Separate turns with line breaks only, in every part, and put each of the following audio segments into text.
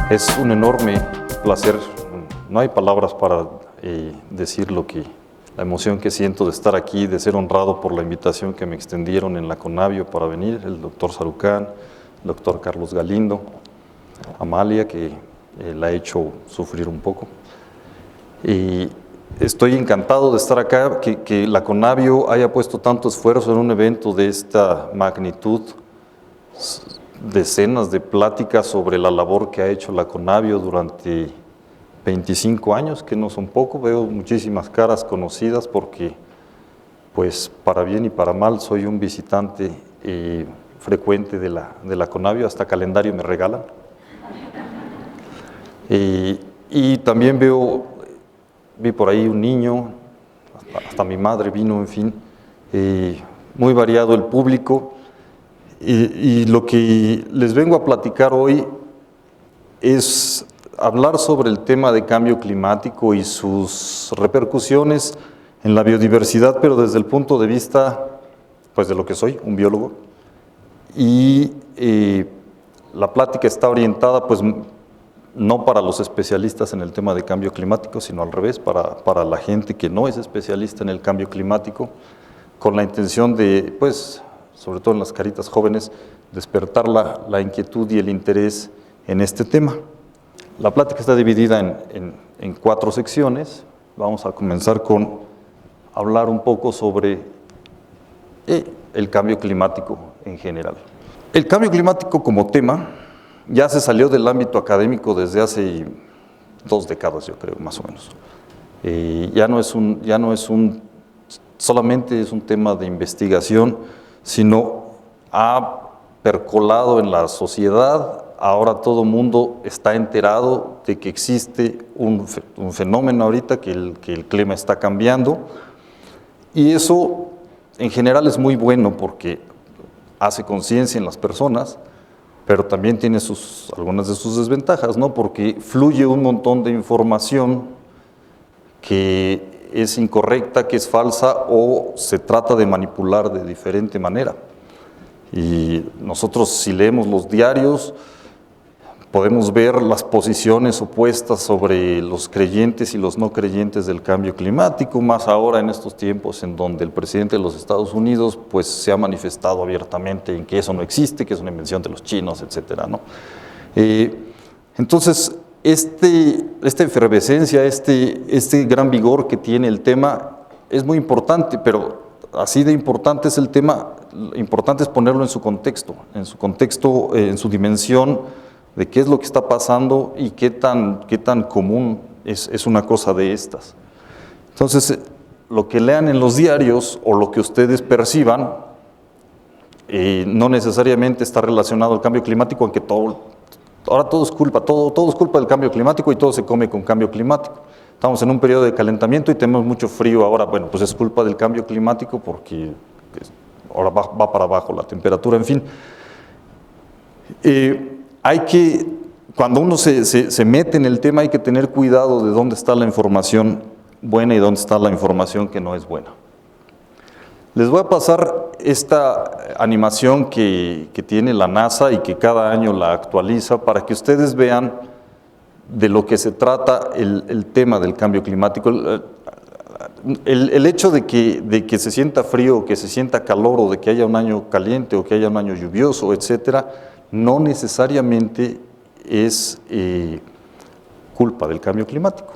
Es un enorme placer, no hay palabras para decir la emoción que siento de estar aquí, de ser honrado por la invitación que me extendieron en la Conavio para venir, el doctor Sarucán, el doctor Carlos Galindo, Amalia, que la ha hecho sufrir un poco. Y estoy encantado de estar acá, que la Conavio haya puesto tanto esfuerzo en un evento de esta magnitud, decenas de pláticas sobre la labor que ha hecho la Conavio durante 25 años, que no son poco. Veo muchísimas caras conocidas porque, pues, para bien y para mal, soy un visitante frecuente de la Conavio, hasta calendario me regalan. Y también vi por ahí un niño, hasta mi madre vino, en fin, muy variado el público. Y lo que les vengo a platicar hoy es hablar sobre el tema de cambio climático y sus repercusiones en la biodiversidad, pero desde el punto de vista, pues, de lo que soy, un biólogo. Y la plática está orientada, pues, no para los especialistas en el tema de cambio climático, sino al revés, para la gente que no es especialista en el cambio climático, con la intención de, pues, sobre todo en las caritas jóvenes, despertar la inquietud y el interés en este tema. La plática está dividida en 4 secciones. Vamos a comenzar con hablar un poco sobre el cambio climático en general. El cambio climático como tema ya se salió del ámbito académico desde hace 2 décadas, yo creo, más o menos. Ya no es solamente es un tema de investigación, sino ha percolado en la sociedad. Ahora todo el mundo está enterado de que existe un fenómeno ahorita, que el clima está cambiando, y eso en general es muy bueno porque hace conciencia en las personas, pero también tiene algunas de sus desventajas, ¿no? Porque fluye un montón de información que es incorrecta, que es falsa, o se trata de manipular de diferente manera. Y nosotros, si leemos los diarios, podemos ver las posiciones opuestas sobre los creyentes y los no creyentes del cambio climático, más ahora en estos tiempos en donde el presidente de los Estados Unidos, pues, se ha manifestado abiertamente en que eso no existe, que es una invención de los chinos, etcétera, ¿no? Entonces, esta efervescencia, este gran vigor que tiene el tema es muy importante, pero así de importante es el tema, lo importante es ponerlo en su contexto, en su dimensión de qué es lo que está pasando y qué tan común es una cosa de estas. Entonces, lo que lean en los diarios o lo que ustedes perciban no necesariamente está relacionado al cambio climático, aunque ahora todo es culpa del cambio climático y todo se come con cambio climático. Estamos en un periodo de calentamiento y tenemos mucho frío ahora. Bueno, pues es culpa del cambio climático porque ahora va para abajo la temperatura, en fin. Cuando uno se mete en el tema, hay que tener cuidado de dónde está la información buena y dónde está la información que no es buena. Les voy a pasar esta animación que tiene la NASA y que cada año la actualiza para que ustedes vean de lo que se trata el tema del cambio climático. El hecho de que se sienta frío, o que se sienta calor, o de que haya un año caliente o que haya un año lluvioso, etcétera, no necesariamente es culpa del cambio climático.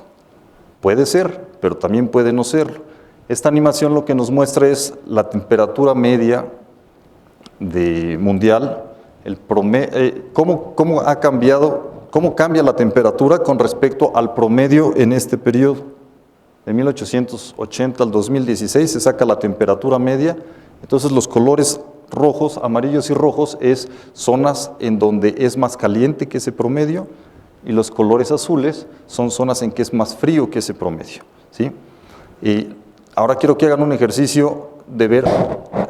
Puede ser, pero también puede no ser. Esta animación lo que nos muestra es la temperatura media mundial, cómo ha cambiado, cómo cambia la temperatura con respecto al promedio en este periodo. De 1880 al 2016 se saca la temperatura media. Entonces los colores rojos, amarillos y rojos es zonas en donde es más caliente que ese promedio, y los colores azules son zonas en que es más frío que ese promedio, ¿sí? Y ahora quiero que hagan un ejercicio de ver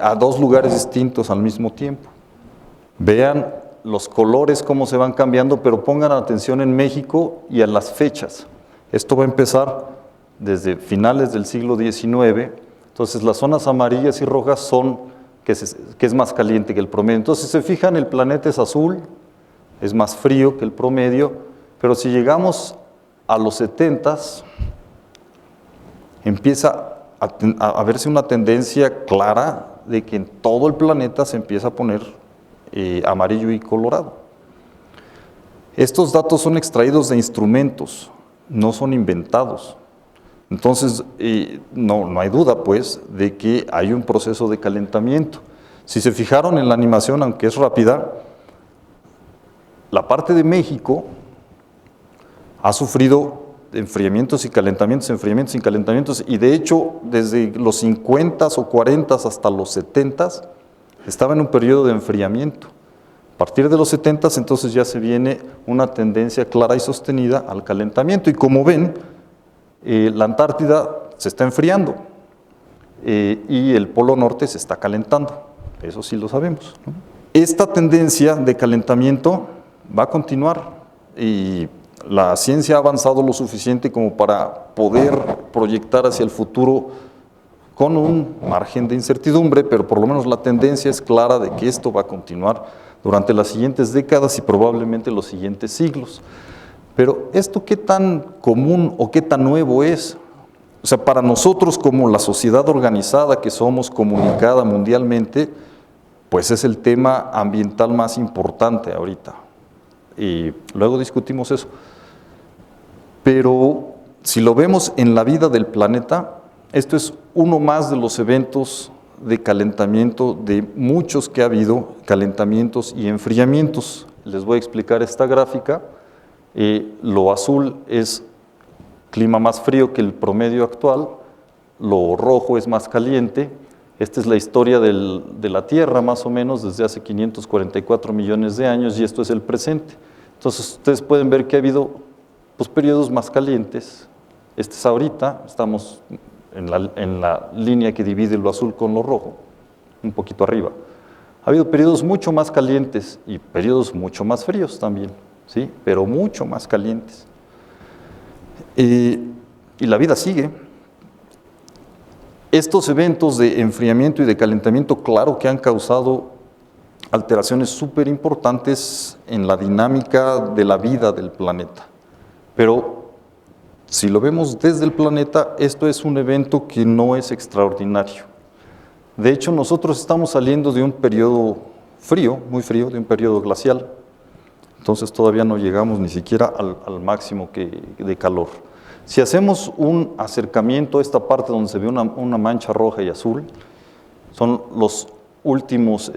a 2 lugares distintos al mismo tiempo. Vean los colores cómo se van cambiando, pero pongan atención en México y a las fechas. Esto va a empezar desde finales del siglo XIX. Entonces las zonas amarillas y rojas son que es más caliente que el promedio. Entonces, si se fijan, el planeta es azul, es más frío que el promedio, Pero si llegamos a los 70s, empieza a verse una tendencia clara de que en todo el planeta se empieza a poner amarillo y colorado. Estos datos son extraídos de instrumentos, no son inventados. Entonces, no hay duda, pues, de que hay un proceso de calentamiento. Si se fijaron en la animación, aunque es rápida, la parte de México ha sufrido enfriamientos y calentamientos, y de hecho, desde los 50s o 40s hasta los 70s, estaba en un periodo de enfriamiento. A partir de los 70s, entonces ya se viene una tendencia clara y sostenida al calentamiento, y como ven, la Antártida se está enfriando y el Polo Norte se está calentando, eso sí lo sabemos, ¿no? Esta tendencia de calentamiento va a continuar y la ciencia ha avanzado lo suficiente como para poder proyectar hacia el futuro con un margen de incertidumbre, pero por lo menos la tendencia es clara de que esto va a continuar durante las siguientes décadas y probablemente los siguientes siglos. Pero ¿esto qué tan común o qué tan nuevo es? O sea, para nosotros como la sociedad organizada que somos, comunicada mundialmente, pues es el tema ambiental más importante ahorita. Y luego discutimos eso. Pero si lo vemos en la vida del planeta, esto es uno más de los eventos de calentamiento, de muchos que ha habido, calentamientos y enfriamientos. Les voy a explicar esta gráfica. Lo azul es clima más frío que el promedio actual, lo rojo es más caliente. Esta es la historia de la Tierra, más o menos, desde hace 544 millones de años, y esto es el presente. Entonces, ustedes pueden ver que ha habido pues, periodos más calientes. Este es ahorita, estamos en la línea que divide lo azul con lo rojo, un poquito arriba. Ha habido periodos mucho más calientes y periodos mucho más fríos también, ¿sí? Pero mucho más calientes. Y la vida sigue. Estos eventos de enfriamiento y de calentamiento, claro que han causado alteraciones súper importantes en la dinámica de la vida del planeta. Pero si lo vemos desde el planeta, esto es un evento que no es extraordinario. De hecho, nosotros estamos saliendo de un periodo frío, muy frío, de un periodo glacial. Entonces todavía no llegamos ni siquiera al máximo de calor. Si hacemos un acercamiento a esta parte donde se ve una mancha roja y azul, son los últimos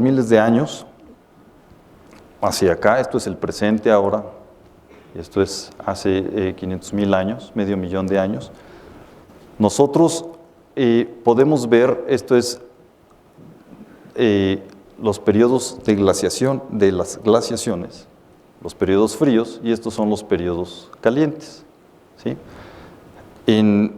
miles de años hacia acá. Esto es el presente ahora, y esto es hace 500,000 años, medio millón de años. Nosotros podemos ver, esto es los periodos de glaciación, de las glaciaciones, los periodos fríos, y estos son los periodos calientes, ¿sí? En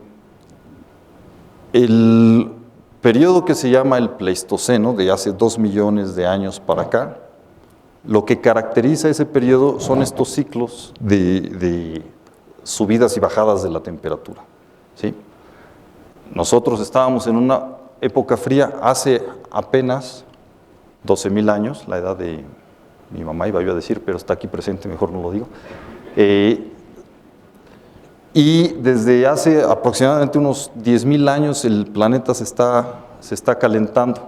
el periodo que se llama el Pleistoceno, de hace 2 millones de años para acá, lo que caracteriza ese periodo son estos ciclos de subidas y bajadas de la temperatura, ¿sí? Nosotros estábamos en una época fría hace apenas 12,000 años, la edad de mi mamá iba yo a decir, pero está aquí presente, mejor no lo digo. Y desde hace aproximadamente unos 10,000 años el planeta se está calentando.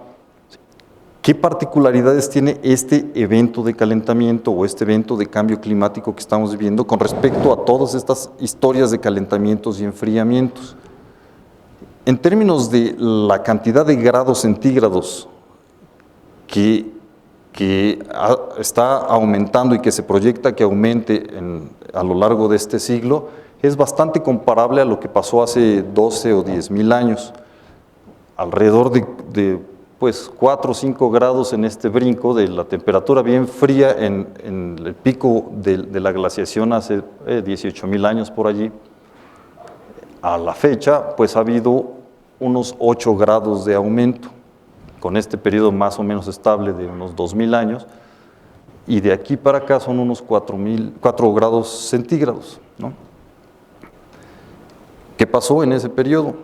¿Qué particularidades tiene este evento de calentamiento o este evento de cambio climático que estamos viviendo con respecto a todas estas historias de calentamientos y enfriamientos? En términos de la cantidad de grados centígrados que está aumentando y que se proyecta que aumente a lo largo de este siglo, es bastante comparable a lo que pasó hace 12 o 10,000 años. Alrededor de 4 o 5 grados en este brinco de la temperatura bien fría en el pico de la glaciación hace 18,000 años por allí. A la fecha, pues ha habido unos 8 grados de aumento, con este periodo más o menos estable de unos 2,000 años, y de aquí para acá son unos 4 grados centígrados, ¿no? ¿Qué pasó en ese periodo?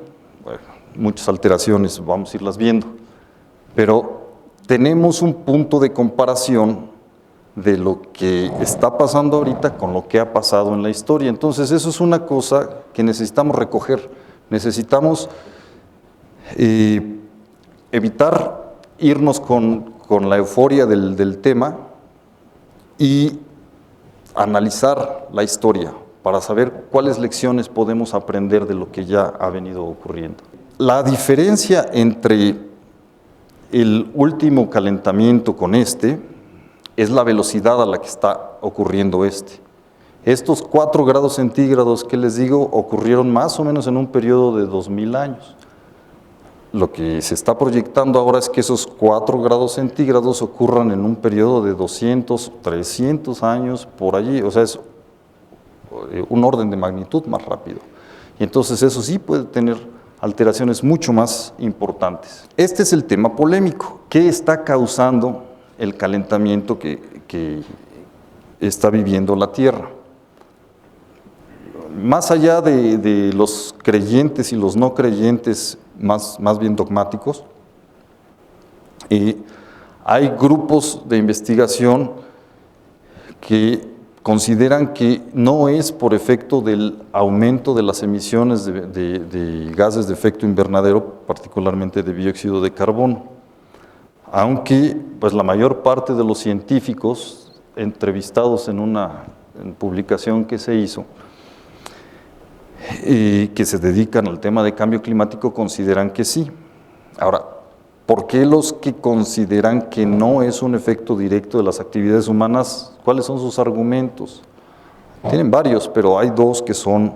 Bueno, muchas alteraciones, vamos a irlas viendo, pero tenemos un punto de comparación de lo que está pasando ahorita con lo que ha pasado en la historia. Entonces, eso es una cosa que necesitamos recoger. Necesitamos evitar irnos con la euforia del tema y analizar la historia para saber cuáles lecciones podemos aprender de lo que ya ha venido ocurriendo. La diferencia entre el último calentamiento con este es la velocidad a la que está ocurriendo este. Estos 4 grados centígrados que les digo ocurrieron más o menos en un periodo de 2000 años. Lo que se está proyectando ahora es que esos 4 grados centígrados ocurran en un periodo de 200, 300 años por allí, o sea, es un orden de magnitud más rápido. Y entonces eso sí puede tener alteraciones mucho más importantes. Este es el tema polémico. ¿Qué está causando el calentamiento que está viviendo la Tierra? Más allá de los creyentes y los no creyentes, más bien dogmáticos, hay grupos de investigación que consideran que no es por efecto del aumento de las emisiones de gases de efecto invernadero, particularmente de dióxido de carbono, aunque pues, la mayor parte de los científicos entrevistados en una publicación que se hizo, que se dedican al tema de cambio climático, consideran que sí. Ahora, ¿por qué los que consideran que no es un efecto directo de las actividades humanas? ¿Cuáles son sus argumentos? Tienen varios, pero hay 2 que son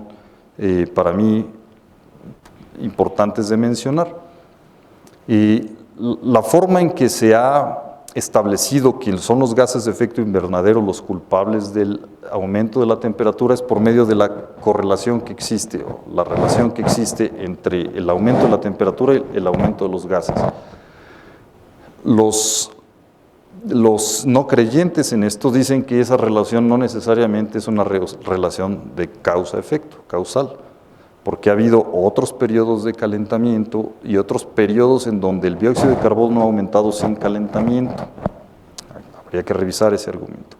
para mí importantes de mencionar. La forma en que se ha establecido que son los gases de efecto invernadero los culpables del aumento de la temperatura es por medio de la correlación que existe, o la relación que existe entre el aumento de la temperatura y el aumento de los gases. Los no creyentes en esto dicen que esa relación no necesariamente es una relación de causa-efecto, causal, porque ha habido otros periodos de calentamiento y otros periodos en donde el dióxido de carbono ha aumentado sin calentamiento. Habría que revisar ese argumento.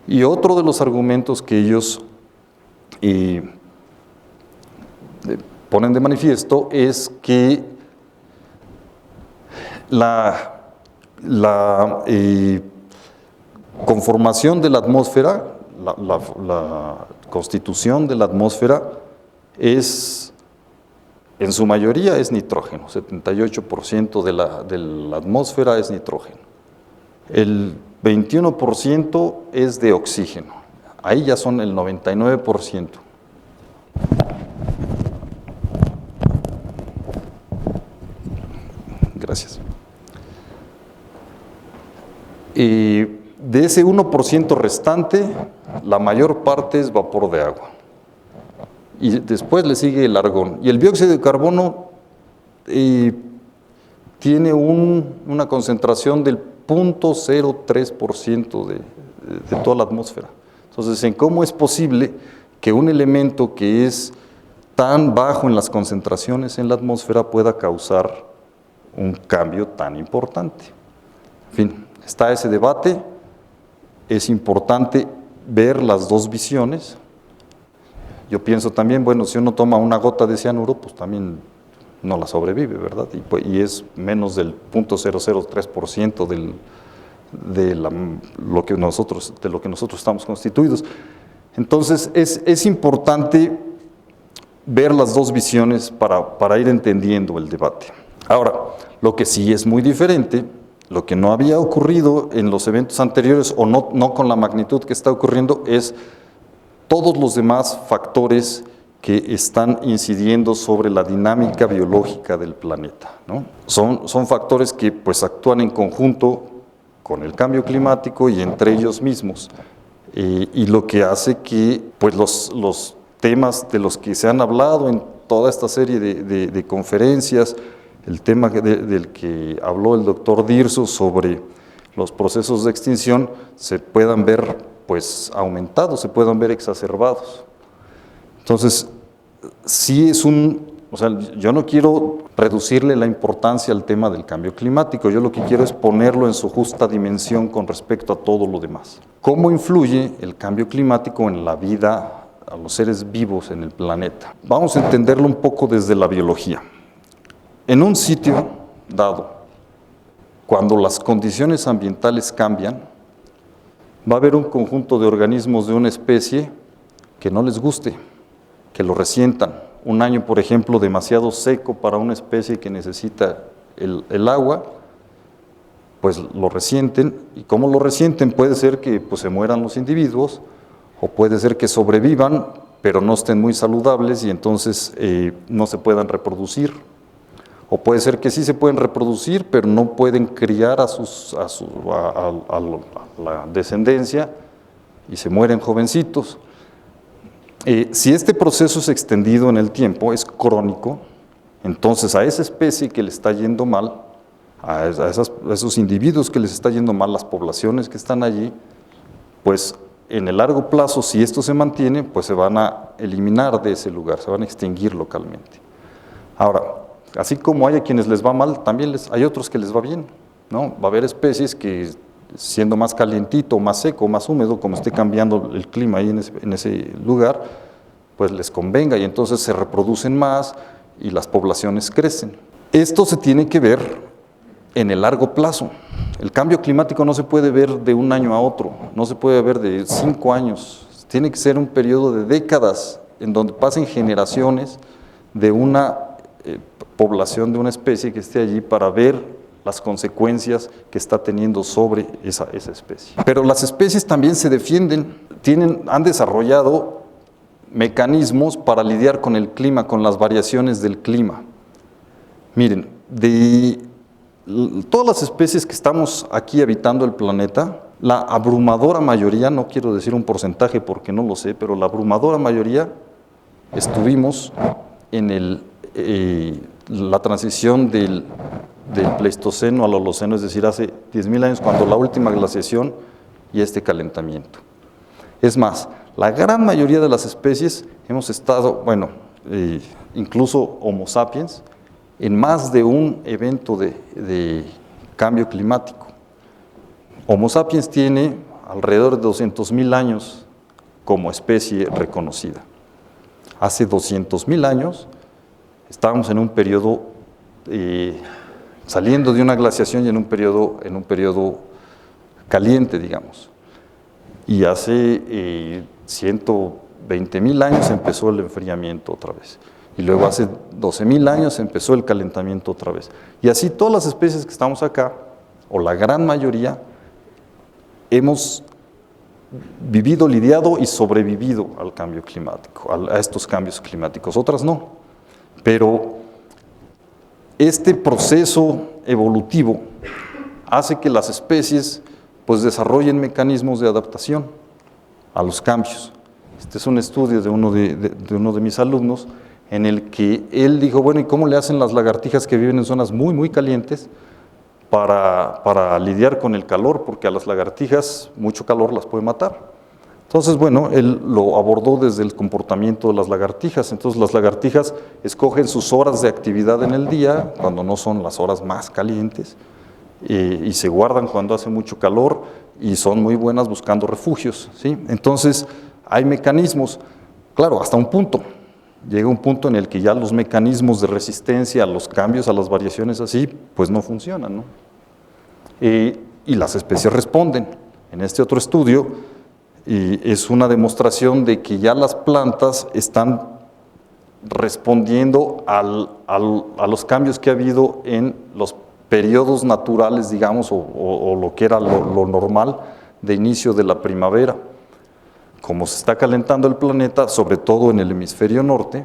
Y otro de los argumentos que ellos ponen de manifiesto es que la conformación de la atmósfera, la constitución de la atmósfera es, en su mayoría es nitrógeno, 78% de la atmósfera es nitrógeno. El 21% es de oxígeno, ahí ya son el 99%. Gracias. Y de ese 1% restante, la mayor parte es vapor de agua. Y después le sigue el argón. Y el dióxido de carbono tiene una concentración del 0.03% de toda la atmósfera. Entonces, ¿en cómo es posible que un elemento que es tan bajo en las concentraciones en la atmósfera pueda causar un cambio tan importante? En fin, está ese debate. Es importante ver las 2 visiones. Yo pienso también, bueno, si uno toma una gota de cianuro, pues también no la sobrevive, ¿verdad? Y es menos del 0.003% de lo que nosotros estamos constituidos. Entonces, es importante ver las 2 visiones para ir entendiendo el debate. Ahora, lo que sí es muy diferente, lo que no había ocurrido en los eventos anteriores, o no con la magnitud que está ocurriendo, es todos los demás factores que están incidiendo sobre la dinámica biológica del planeta, ¿no? Son factores que pues actúan en conjunto con el cambio climático y entre ellos mismos, y lo que hace que pues los temas de los que se han hablado en toda esta serie de conferencias, el tema del que habló el doctor Dirso sobre los procesos de extinción, se puedan ver pues aumentados, se puedan ver exacerbados. Entonces, sí es un O sea, yo no quiero reducirle la importancia al tema del cambio climático, yo lo que quiero es ponerlo en su justa dimensión con respecto a todo lo demás. ¿Cómo influye el cambio climático en la vida, a los seres vivos en el planeta? Vamos a entenderlo un poco desde la biología. En un sitio dado, cuando las condiciones ambientales cambian, va a haber un conjunto de organismos de una especie que no les guste, que lo resientan. Un año, por ejemplo, demasiado seco para una especie que necesita el agua, pues lo resienten. ¿Y cómo lo resienten? Puede ser que pues, se mueran los individuos, o puede ser que sobrevivan, pero no estén muy saludables y entonces no se puedan reproducir. O puede ser que sí se pueden reproducir, pero no pueden criar a la descendencia y se mueren jovencitos. Si este proceso es extendido en el tiempo, es crónico, entonces a esa especie que le está yendo mal, a esos individuos que les está yendo mal, las poblaciones que están allí, pues en el largo plazo, si esto se mantiene, pues se van a eliminar de ese lugar, se van a extinguir localmente. Ahora, así como hay a quienes les va mal, también hay otros que les va bien, ¿no? Va a haber especies que siendo más calientito, más seco, más húmedo, como esté cambiando el clima ahí en ese lugar, pues les convenga y entonces se reproducen más y las poblaciones crecen. Esto se tiene que ver en el largo plazo. El cambio climático no se puede ver de un año a otro, no se puede ver de 5 años, tiene que ser un periodo de décadas en donde pasen generaciones de una población de una especie que esté allí para ver las consecuencias que está teniendo sobre esa especie. Pero las especies también se defienden, han desarrollado mecanismos para lidiar con el clima, con las variaciones del clima. Miren, de todas las especies que estamos aquí habitando el planeta, la abrumadora mayoría, no quiero decir un porcentaje porque no lo sé, pero la abrumadora mayoría estuvimos en la transición del Pleistoceno al Holoceno, es decir, hace 10.000 años, cuando la última glaciación y este calentamiento. Es más, la gran mayoría de las especies hemos estado, incluso Homo sapiens, en más de un evento de cambio climático. Homo sapiens tiene alrededor de 200.000 años como especie reconocida. Hace 200.000 años estábamos en un periodo saliendo de una glaciación y en un periodo caliente, digamos. Y hace 120.000 años empezó el enfriamiento otra vez. Y luego hace 12.000 años empezó el calentamiento otra vez. Y así todas las especies que estamos acá, o la gran mayoría, hemos vivido, lidiado y sobrevivido al cambio climático, a estos cambios climáticos. Otras no. Pero este proceso evolutivo hace que las especies pues, desarrollen mecanismos de adaptación a los cambios. Este es un estudio de uno de mis alumnos en el que él dijo, bueno, ¿y cómo le hacen las lagartijas que viven en zonas muy, muy calientes para lidiar con el calor? Porque a las lagartijas mucho calor las puede matar. Entonces, bueno, él lo abordó desde el comportamiento de las lagartijas. Entonces, las lagartijas escogen sus horas de actividad en el día, cuando no son las horas más calientes, y se guardan cuando hace mucho calor, y son muy buenas buscando refugios, ¿sí? Entonces, hay mecanismos, claro, hasta un punto. Llega un punto en el que ya los mecanismos de resistencia a los cambios, a las variaciones así, pues no funcionan, ¿no? Y las especies responden. En este otro estudio, es una demostración de que ya las plantas están respondiendo a los cambios que ha habido en los periodos naturales, digamos, o lo que era lo normal de inicio de la primavera. Como se está calentando el planeta, sobre todo en el hemisferio norte,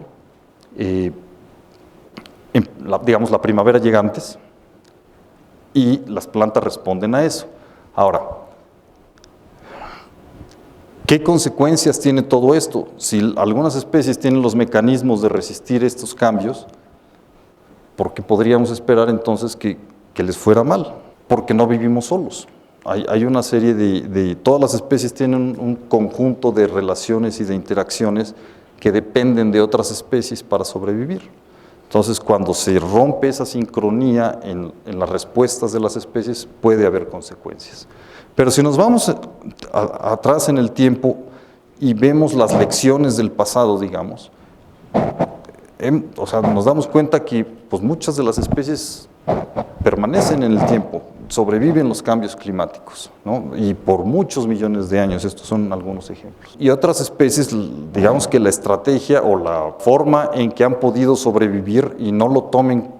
digamos, la primavera llega antes y las plantas responden a eso. Ahora, ¿qué consecuencias tiene todo esto? Si algunas especies tienen los mecanismos de resistir estos cambios, ¿por qué podríamos esperar entonces que les fuera mal? Porque no vivimos solos. Hay una serie todas las especies tienen un conjunto de relaciones y de interacciones que dependen de otras especies para sobrevivir. Entonces, cuando se rompe esa sincronía en las respuestas de las especies, puede haber consecuencias. Pero si nos vamos atrás en el tiempo y vemos las lecciones del pasado, digamos, o sea, nos damos cuenta que pues, muchas de las especies permanecen en el tiempo, sobreviven los cambios climáticos, ¿no? Y por muchos millones de años. Estos son algunos ejemplos. Y otras especies, digamos que la estrategia o la forma en que han podido sobrevivir, y no lo tomen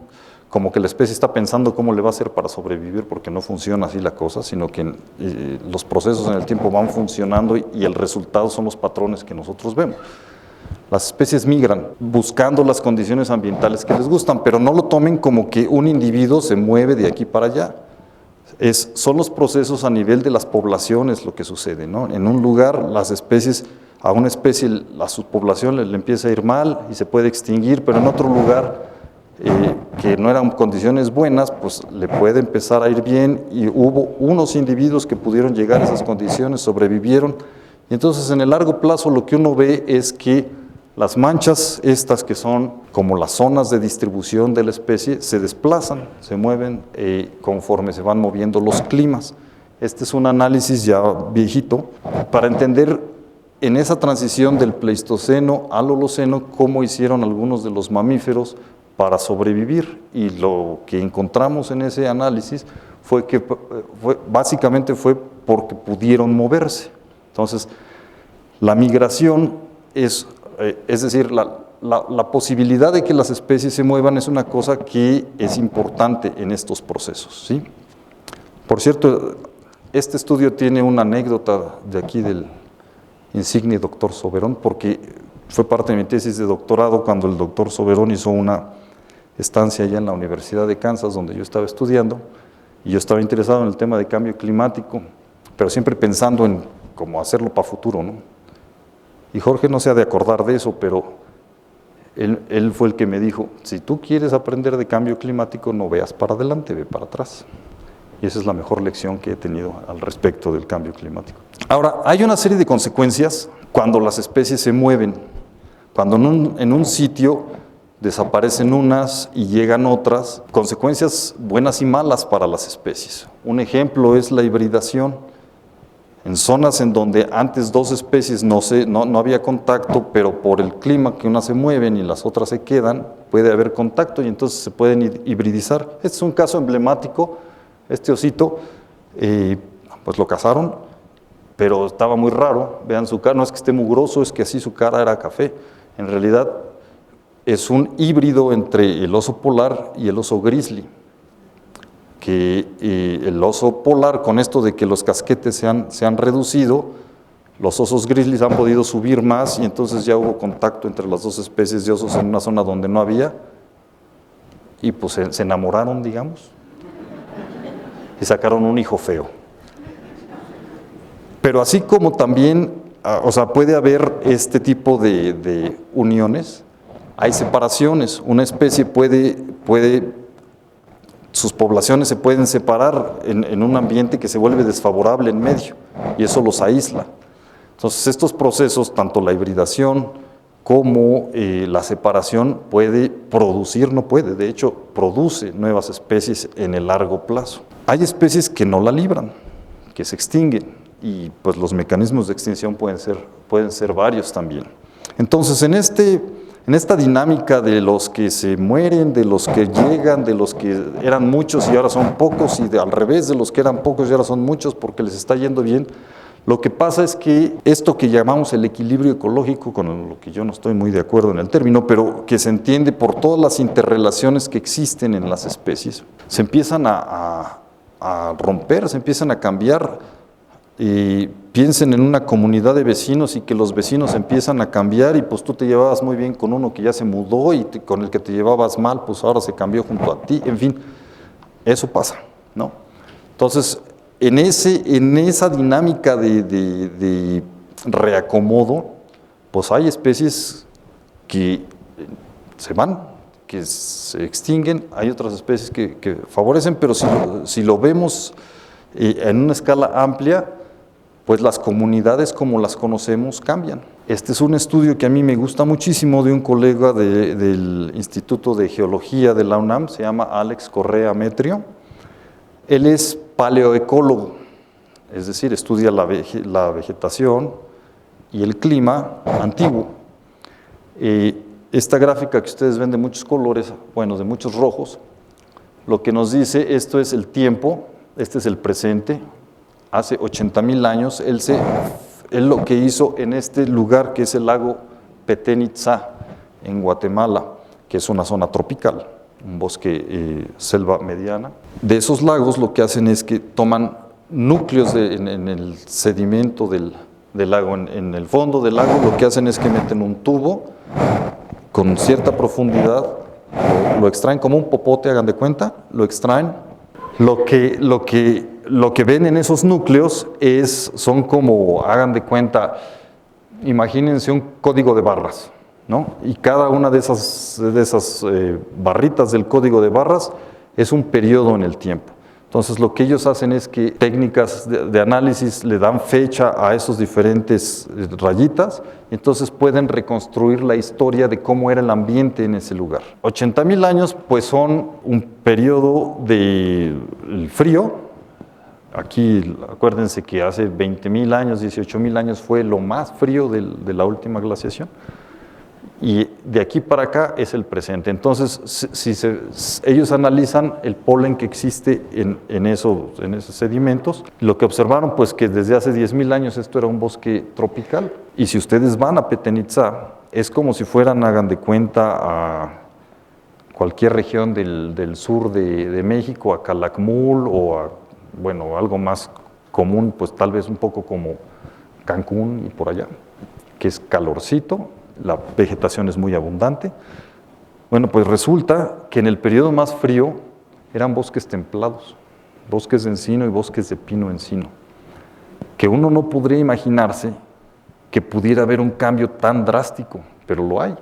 como que la especie está pensando cómo le va a hacer para sobrevivir, porque no funciona así la cosa, sino que los procesos en el tiempo van funcionando y el resultado son los patrones que nosotros vemos. Las especies migran buscando las condiciones ambientales que les gustan, pero no lo tomen como que un individuo se mueve de aquí para allá. Son los procesos a nivel de las poblaciones lo que sucede, ¿no? En un lugar, las especies, a una especie, a su población le empieza a ir mal y se puede extinguir, pero en otro lugar que no eran condiciones buenas, pues le puede empezar a ir bien, y hubo unos individuos que pudieron llegar a esas condiciones, sobrevivieron, y entonces en el largo plazo lo que uno ve es que las manchas estas, que son como las zonas de distribución de la especie, se desplazan, se mueven conforme se van moviendo los climas. Este es un análisis ya viejito para entender en esa transición del Pleistoceno al Holoceno cómo hicieron algunos de los mamíferos para sobrevivir, y lo que encontramos en ese análisis fue que básicamente fue porque pudieron moverse. Entonces, la migración es decir, la posibilidad de que las especies se muevan es una cosa que es importante en estos procesos, ¿sí? Por cierto, este estudio tiene una anécdota de aquí del insigne doctor Soberón, porque fue parte de mi tesis de doctorado cuando el doctor Soberón hizo una estancia allá en la Universidad de Kansas, donde yo estaba estudiando, y yo estaba interesado en el tema de cambio climático, pero siempre pensando en cómo hacerlo para futuro, ¿no? Y Jorge no se ha de acordar de eso, pero él fue el que me dijo, si tú quieres aprender de cambio climático, no veas para adelante, ve para atrás. Y esa es la mejor lección que he tenido al respecto del cambio climático. Ahora, hay una serie de consecuencias cuando las especies se mueven, cuando en un sitio desaparecen unas y llegan otras, consecuencias buenas y malas para las especies. Un ejemplo es la hibridación. En zonas en donde antes dos especies no había contacto, pero por el clima que unas se mueven y las otras se quedan, puede haber contacto y entonces se pueden hibridizar. Este es un caso emblemático. Este osito, pues lo cazaron, pero estaba muy raro. Vean su cara, no es que esté mugroso, es que así su cara era café. En realidad es un híbrido entre el oso polar y el oso grizzly. Que el oso polar, con esto de que los casquetes se han reducido, los osos grizzlies han podido subir más, y entonces ya hubo contacto entre las dos especies de osos en una zona donde no había, y pues se enamoraron, digamos, y sacaron un hijo feo. Pero así como también, o sea, puede haber este tipo de uniones, hay separaciones. Una especie sus poblaciones se pueden separar en un ambiente que se vuelve desfavorable en medio, y eso los aísla. Entonces, estos procesos, tanto la hibridación como la separación, de hecho, produce nuevas especies en el largo plazo. Hay especies que no la libran, que se extinguen, y pues los mecanismos de extinción pueden ser varios también. Entonces, en esta dinámica de los que se mueren, de los que llegan, de los que eran muchos y ahora son pocos, y al revés, de los que eran pocos y ahora son muchos porque les está yendo bien, lo que pasa es que esto que llamamos el equilibrio ecológico, con lo que yo no estoy muy de acuerdo en el término, pero que se entiende por todas las interrelaciones que existen en las especies, se empiezan a romper, se empiezan a cambiar. Piensen en una comunidad de vecinos y que los vecinos empiezan a cambiar, y pues tú te llevabas muy bien con uno que ya se mudó, y con el que te llevabas mal, pues ahora se cambió junto a ti. En fin, eso pasa, ¿no? Entonces, en esa dinámica de reacomodo, pues hay especies que se van, que se extinguen, hay otras especies que favorecen, pero si lo vemos en una escala amplia, pues las comunidades como las conocemos cambian. Este es un estudio que a mí me gusta muchísimo de un colega del Instituto de Geología de la UNAM, se llama Alex Correa Metrio. Él es paleoecólogo, es decir, estudia la vegetación y el clima antiguo. Esta gráfica que ustedes ven de muchos colores, bueno, de muchos rojos, lo que nos dice, esto es el tiempo, este es el presente, hace 80,000 años, él lo que hizo en este lugar que es el lago Petén Itzá, en Guatemala, que es una zona tropical, un bosque, selva mediana. De esos lagos lo que hacen es que toman núcleos en el sedimento del lago, en el fondo del lago, lo que hacen es que meten un tubo con cierta profundidad, lo extraen como un popote, hagan de cuenta, lo extraen. Lo que ven en esos núcleos son como, hagan de cuenta, imagínense un código de barras, ¿no? Y cada una de esas barritas del código de barras es un periodo en el tiempo. Entonces lo que ellos hacen es que técnicas de análisis le dan fecha a esos diferentes rayitas, entonces pueden reconstruir la historia de cómo era el ambiente en ese lugar. 80,000 años pues son un periodo de frío. Aquí acuérdense que hace 20,000 años, 18,000 años fue lo más frío de la última glaciación. Y de aquí para acá es el presente. Entonces, ellos analizan el polen que existe en esos sedimentos, lo que observaron, pues que desde hace 10,000 años esto era un bosque tropical. Y si ustedes van a Petén Itzá, es como si fueran, hagan de cuenta, a cualquier región del sur de México, a Calakmul o a, bueno, algo más común, pues tal vez un poco como Cancún y por allá, que es calorcito. La vegetación es muy abundante. Bueno, pues resulta que en el periodo más frío eran bosques templados, bosques de encino y bosques de pino encino, que uno no podría imaginarse que pudiera haber un cambio tan drástico, pero lo hay.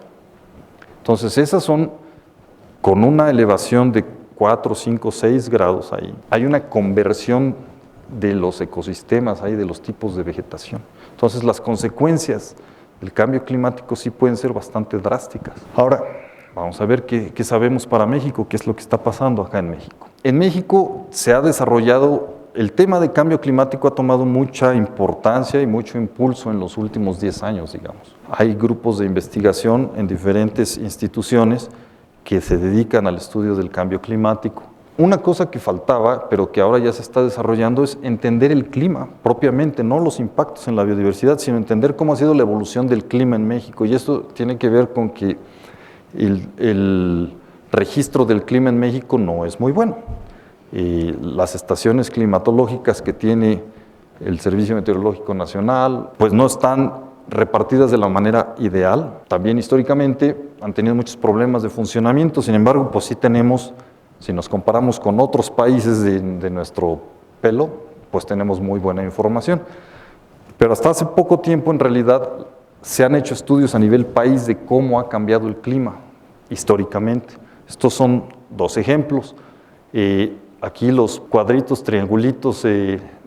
Entonces esas son con una elevación de 4, 5, 6 grados ahí. Hay una conversión de los ecosistemas ahí, de los tipos de vegetación. Entonces las consecuencias el cambio climático sí pueden ser bastante drásticas. Ahora, vamos a ver qué sabemos para México, qué es lo que está pasando acá en México. En México se ha desarrollado, el tema de cambio climático ha tomado mucha importancia y mucho impulso en los últimos 10 años, digamos. Hay grupos de investigación en diferentes instituciones que se dedican al estudio del cambio climático. Una cosa que faltaba, pero que ahora ya se está desarrollando, es entender el clima propiamente, no los impactos en la biodiversidad, sino entender cómo ha sido la evolución del clima en México. Y esto tiene que ver con que el registro del clima en México no es muy bueno. Las estaciones climatológicas que tiene el Servicio Meteorológico Nacional, pues no están repartidas de la manera ideal. También históricamente han tenido muchos problemas de funcionamiento, sin embargo, pues sí tenemos... Si nos comparamos con otros países de nuestro pelo, pues tenemos muy buena información. Pero hasta hace poco tiempo, en realidad, se han hecho estudios a nivel país de cómo ha cambiado el clima históricamente. Estos son 2 ejemplos. Aquí los cuadritos, triangulitos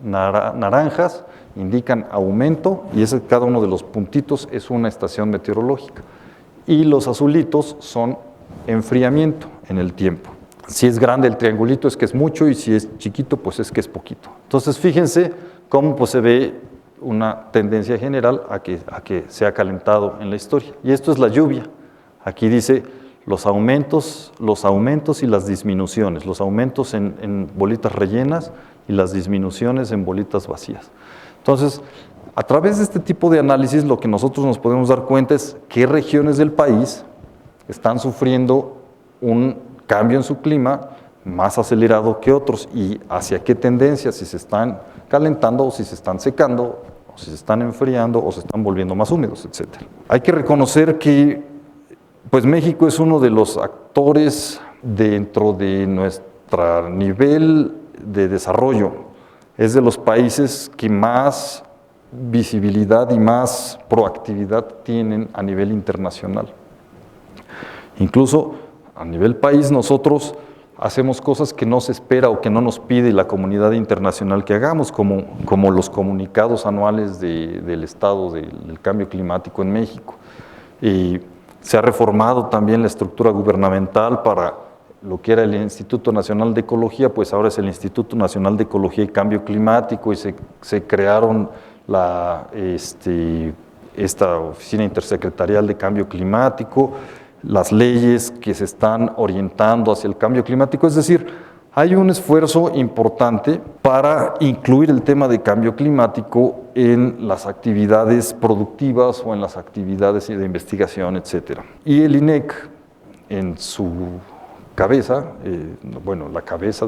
naranjas indican aumento y cada uno de los puntitos es una estación meteorológica. Y los azulitos son enfriamiento en el tiempo. Si es grande el triangulito es que es mucho y si es chiquito pues es que es poquito. Entonces fíjense cómo pues, se ve una tendencia general a que se ha calentado en la historia. Y esto es la lluvia. Aquí dice los aumentos y las disminuciones. Los aumentos en bolitas rellenas y las disminuciones en bolitas vacías. Entonces, a través de este tipo de análisis lo que nosotros nos podemos dar cuenta es qué regiones del país están sufriendo un cambio en su clima más acelerado que otros y hacia qué tendencia, si se están calentando o si se están secando, o si se están enfriando o se están volviendo más húmedos, etc. Hay que reconocer que pues México es uno de los actores dentro de nuestro nivel de desarrollo. Es de los países que más visibilidad y más proactividad tienen a nivel internacional. Incluso a nivel país nosotros hacemos cosas que no se espera o que no nos pide la comunidad internacional que hagamos, como los comunicados anuales del estado del cambio climático en México. Y se ha reformado también la estructura gubernamental para lo que era el Instituto Nacional de Ecología, pues ahora es el Instituto Nacional de Ecología y Cambio Climático, y se crearon esta Oficina Intersecretarial de Cambio Climático, las leyes que se están orientando hacia el cambio climático. Es decir, hay un esfuerzo importante para incluir el tema de cambio climático en las actividades productivas o en las actividades de investigación, etc. Y el INEC, en su cabeza, la cabeza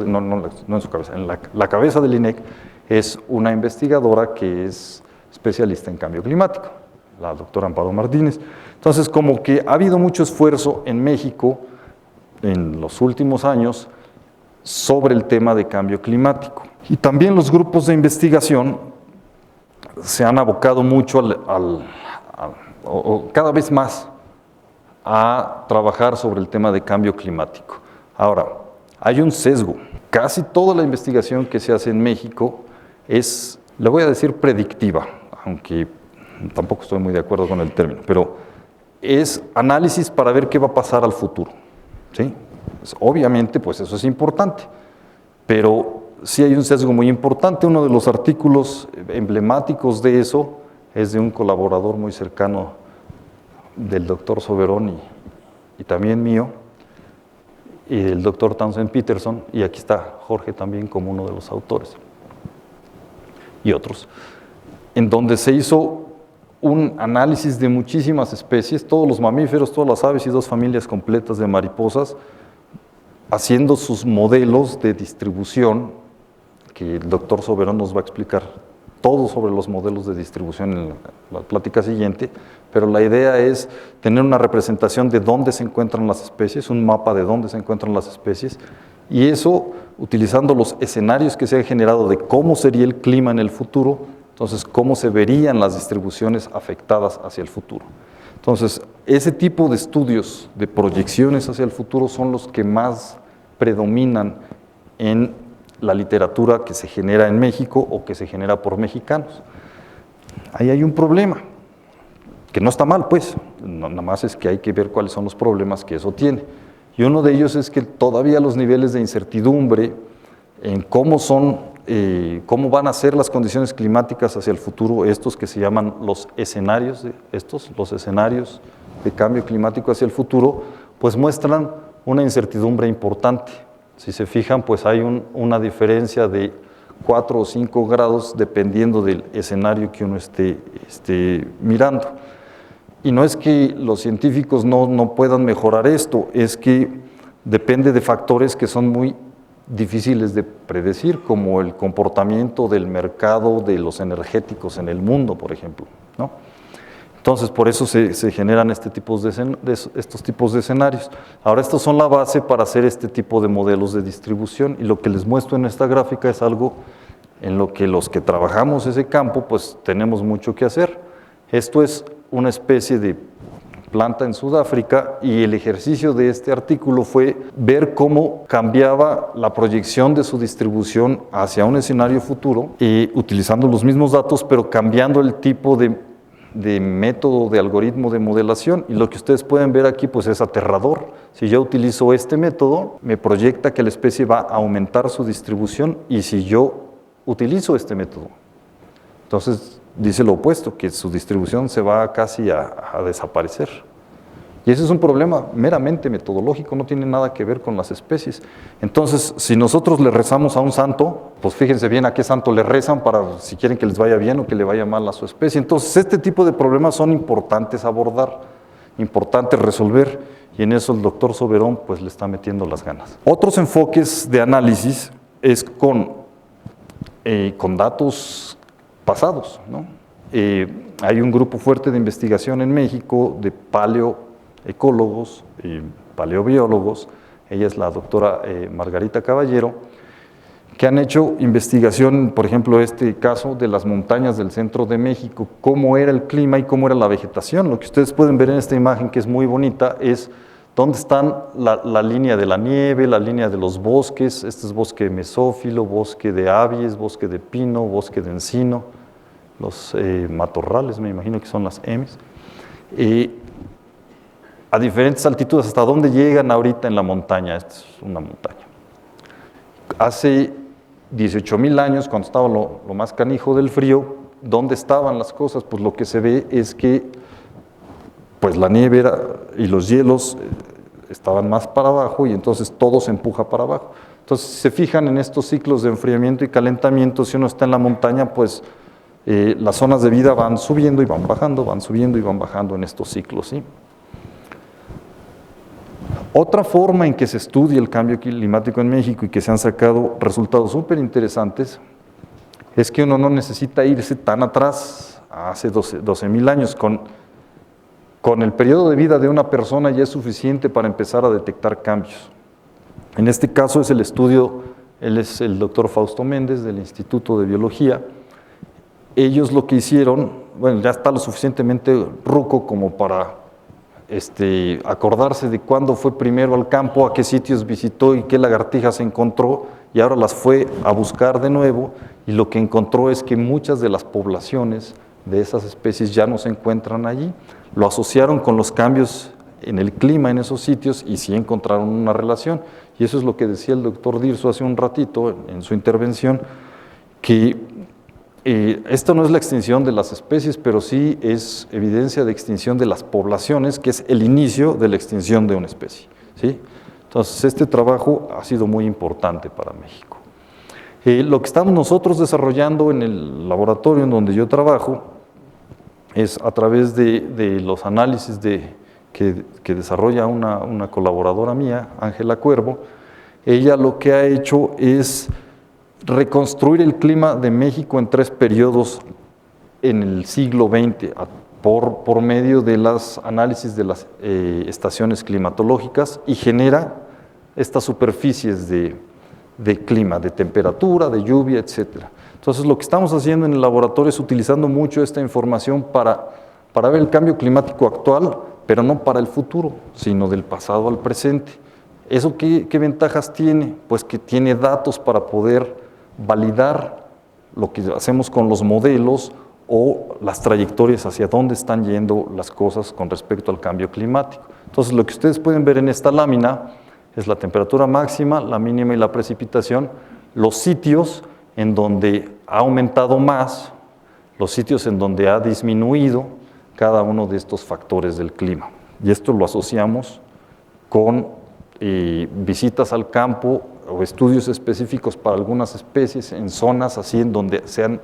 del INEC es una investigadora que es especialista en cambio climático, la doctora Amparo Martínez. Entonces, como que ha habido mucho esfuerzo en México en los últimos años sobre el tema de cambio climático. Y también los grupos de investigación se han abocado mucho cada vez más a trabajar sobre el tema de cambio climático. Ahora, hay un sesgo. Casi toda la investigación que se hace en México es, le voy a decir, predictiva, aunque tampoco estoy muy de acuerdo con el término, pero es análisis para ver qué va a pasar al futuro, ¿sí? Pues obviamente, pues eso es importante, pero sí hay un sesgo muy importante. Uno de los artículos emblemáticos de eso es de un colaborador muy cercano del doctor Soberón y también mío, y el doctor Townsend Peterson, y aquí está Jorge también como uno de los autores, y otros, en donde se hizo un análisis de muchísimas especies, todos los mamíferos, todas las aves y 2 familias completas de mariposas, haciendo sus modelos de distribución, que el doctor Soberón nos va a explicar todo sobre los modelos de distribución en la plática siguiente, pero la idea es tener una representación de dónde se encuentran las especies, un mapa de dónde se encuentran las especies, y eso utilizando los escenarios que se han generado de cómo sería el clima en el futuro. Entonces, cómo se verían las distribuciones afectadas hacia el futuro. Entonces, ese tipo de estudios, de proyecciones hacia el futuro, son los que más predominan en la literatura que se genera en México o que se genera por mexicanos. Ahí hay un problema, que no está mal, pues, nada más es que hay que ver cuáles son los problemas que eso tiene. Y uno de ellos es que todavía los niveles de incertidumbre en cómo van a ser las condiciones climáticas hacia el futuro, estos que se llaman los escenarios de cambio climático hacia el futuro, pues muestran una incertidumbre importante. Si se fijan, pues hay una diferencia de 4 o 5 grados dependiendo del escenario que uno esté mirando. Y no es que los científicos no puedan mejorar esto, es que depende de factores que son muy difíciles de predecir, como el comportamiento del mercado de los energéticos en el mundo, por ejemplo, ¿no? Entonces, por eso se generan estos tipos de escenarios. Ahora, estos son la base para hacer este tipo de modelos de distribución, y lo que les muestro en esta gráfica es algo en lo que los que trabajamos ese campo, pues tenemos mucho que hacer. Esto es una especie de planta en Sudáfrica, y el ejercicio de este artículo fue ver cómo cambiaba la proyección de su distribución hacia un escenario futuro, utilizando los mismos datos, pero cambiando el tipo de método, de algoritmo de modelación. Y lo que ustedes pueden ver aquí, pues es aterrador. Si yo utilizo este método, me proyecta que la especie va a aumentar su distribución, y si yo utilizo este método, entonces dice lo opuesto, que su distribución se va casi a desaparecer. Y ese es un problema meramente metodológico, no tiene nada que ver con las especies. Entonces, si nosotros le rezamos a un santo, pues fíjense bien a qué santo le rezan para si quieren que les vaya bien o que le vaya mal a su especie. Entonces, este tipo de problemas son importantes abordar, importantes resolver, y en eso el doctor Soberón pues le está metiendo las ganas. Otros enfoques de análisis es con datos pasados, ¿no? Hay un grupo fuerte de investigación en México de paleoecólogos y paleobiólogos, ella es la doctora Margarita Caballero, que han hecho investigación, por ejemplo, este caso de las montañas del centro de México, cómo era el clima y cómo era la vegetación. Lo que ustedes pueden ver en esta imagen, que es muy bonita, es ¿Dónde están la línea de la nieve, la línea de los bosques? Este es bosque mesófilo, bosque de abies, bosque de pino, bosque de encino, los matorrales, me imagino que son las M's. A diferentes altitudes, ¿hasta dónde llegan ahorita en la montaña? Esta es una montaña. Hace 18,000 años, cuando estaba lo más canijo del frío, ¿dónde estaban las cosas? Pues lo que se ve es que pues la nieve y los hielos estaban más para abajo y entonces todo se empuja para abajo. Entonces, si se fijan en estos ciclos de enfriamiento y calentamiento, si uno está en la montaña, pues las zonas de vida van subiendo y van bajando, van subiendo y van bajando en estos ciclos, ¿sí? Otra forma en que se estudia el cambio climático en México y que se han sacado resultados súper interesantes es que uno no necesita irse tan atrás, hace 12,000 años. Con el periodo de vida de una persona ya es suficiente para empezar a detectar cambios. En este caso es el estudio, él es el doctor Fausto Méndez del Instituto de Biología. Ellos lo que hicieron, bueno, ya está lo suficientemente ruco como para acordarse de cuándo fue primero al campo, a qué sitios visitó y qué lagartijas encontró, y ahora las fue a buscar de nuevo, y lo que encontró es que muchas de las poblaciones de esas especies ya no se encuentran allí. Lo asociaron con los cambios en el clima en esos sitios y sí encontraron una relación, y eso es lo que decía el doctor Dirso hace un ratito en su intervención, que esto no es la extinción de las especies, pero sí es evidencia de extinción de las poblaciones, que es el inicio de la extinción de una especie, ¿sí? Entonces, este trabajo ha sido muy importante para México. Lo que estamos nosotros desarrollando en el laboratorio en donde yo trabajo es a través de los análisis que desarrolla una colaboradora mía, Ángela Cuervo. Ella lo que ha hecho es reconstruir el clima de México en 3 periodos en el siglo XX por medio de los análisis de las estaciones climatológicas, y genera estas superficies de clima, de temperatura, de lluvia, etc. Entonces, lo que estamos haciendo en el laboratorio es utilizando mucho esta información para ver el cambio climático actual, pero no para el futuro, sino del pasado al presente. ¿Eso qué ventajas tiene? Pues que tiene datos para poder validar lo que hacemos con los modelos o las trayectorias hacia dónde están yendo las cosas con respecto al cambio climático. Entonces, lo que ustedes pueden ver en esta lámina es la temperatura máxima, la mínima y la precipitación, los sitios en donde ha aumentado más, los sitios en donde ha disminuido cada uno de estos factores del clima. Y esto lo asociamos con visitas al campo o estudios específicos para algunas especies en zonas así en donde se han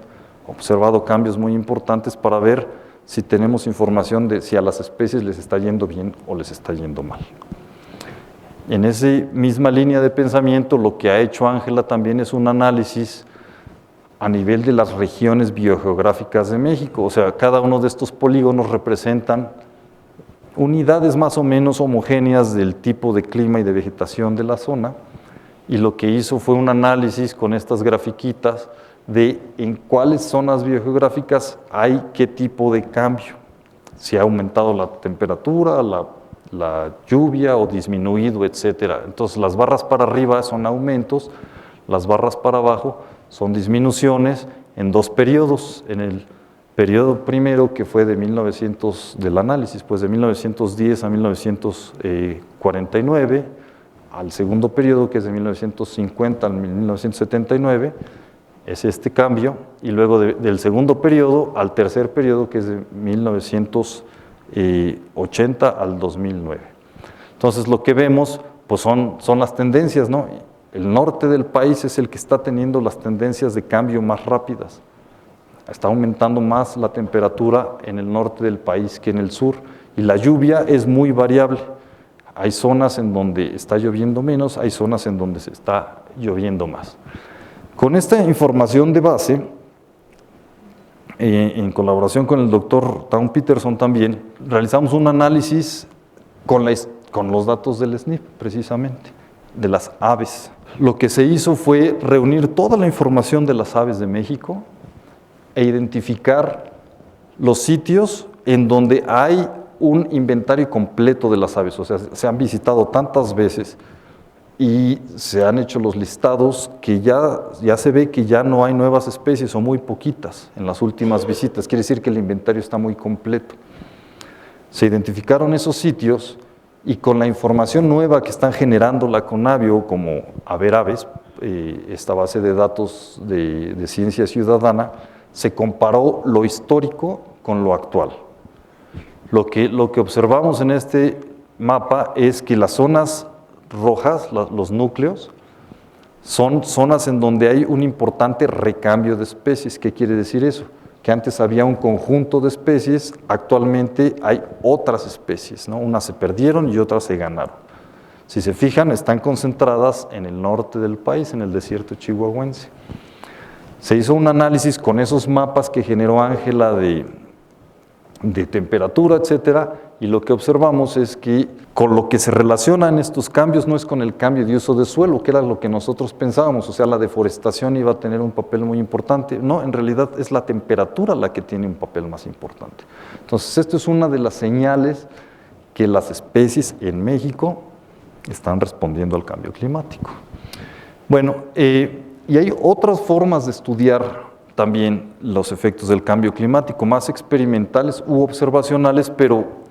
observado cambios muy importantes, para ver si tenemos información de si a las especies les está yendo bien o les está yendo mal. En esa misma línea de pensamiento, lo que ha hecho Ángela también es un análisis a nivel de las regiones biogeográficas de México. O sea, cada uno de estos polígonos representan unidades más o menos homogéneas del tipo de clima y de vegetación de la zona, y lo que hizo fue un análisis con estas grafiquitas de en cuáles zonas biogeográficas hay qué tipo de cambio, si ha aumentado la temperatura, la lluvia o disminuido, etc. Entonces, las barras para arriba son aumentos, las barras para abajo son disminuciones en 2 periodos. En el periodo primero, que fue del análisis, pues de 1910 a 1949, al segundo periodo, que es de 1950 a 1979, es este cambio, y luego del segundo periodo al tercer periodo, que es de 1980 al 2009. Entonces, lo que vemos pues son las tendencias, ¿no? El norte del país es el que está teniendo las tendencias de cambio más rápidas. Está aumentando más la temperatura en el norte del país que en el sur, y la lluvia es muy variable. Hay zonas en donde está lloviendo menos, hay zonas en donde se está lloviendo más. Con esta información de base, en colaboración con el doctor Tom Peterson también, realizamos un análisis con los datos del SNP, precisamente, de las aves. Lo que se hizo fue reunir toda la información de las aves de México e identificar los sitios en donde hay un inventario completo de las aves, o sea, se han visitado tantas veces y se han hecho los listados que ya se ve que ya no hay nuevas especies o muy poquitas en las últimas visitas, quiere decir que el inventario está muy completo. Se identificaron esos sitios y con la información nueva que están generando la Conavio como Haber Aves, esta base de datos de ciencia ciudadana, se comparó lo histórico con lo actual. Lo que observamos en este mapa es que las zonas rojas, los núcleos, son zonas en donde hay un importante recambio de especies. ¿Qué quiere decir eso? Que antes había un conjunto de especies, actualmente hay otras especies, ¿no? Unas se perdieron y otras se ganaron. Si se fijan, están concentradas en el norte del país, en el desierto chihuahuense. Se hizo un análisis con esos mapas que generó Ángela de temperatura, etcétera, y lo que observamos es que con lo que se relacionan estos cambios no es con el cambio de uso de suelo, que era lo que nosotros pensábamos, o sea, la deforestación iba a tener un papel muy importante. No, en realidad es la temperatura la que tiene un papel más importante. Entonces, esto es una de las señales que las especies en México están respondiendo al cambio climático. Bueno, y hay otras formas de estudiar también los efectos del cambio climático, más experimentales u observacionales, pero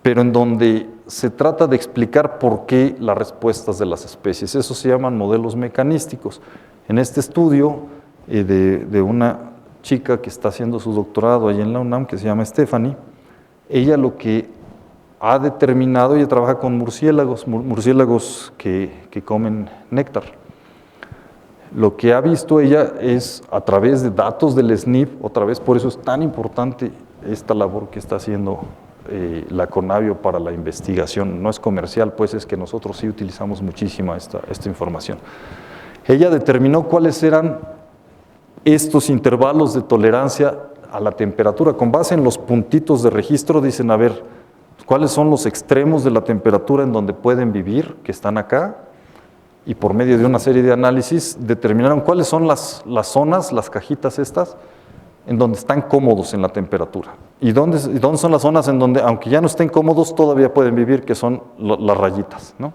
en donde se trata de explicar por qué las respuestas de las especies. Eso se llaman modelos mecanísticos. En este estudio de una chica que está haciendo su doctorado ahí en la UNAM, que se llama Stephanie, ella lo que ha determinado, ella trabaja con murciélagos que comen néctar. Lo que ha visto ella es a través de datos del SNIP, otra vez por eso es tan importante esta labor que está haciendo la Conavio para la investigación. No es comercial, pues es que nosotros sí utilizamos muchísimo esta información. Ella determinó cuáles eran estos intervalos de tolerancia a la temperatura. Con base en los puntitos de registro dicen, a ver, cuáles son los extremos de la temperatura en donde pueden vivir, que están acá, y por medio de una serie de análisis determinaron cuáles son las zonas, las cajitas estas, en donde están cómodos en la temperatura. ¿Y dónde son las zonas en donde, aunque ya no estén cómodos, todavía pueden vivir, que son las rayitas, ¿no?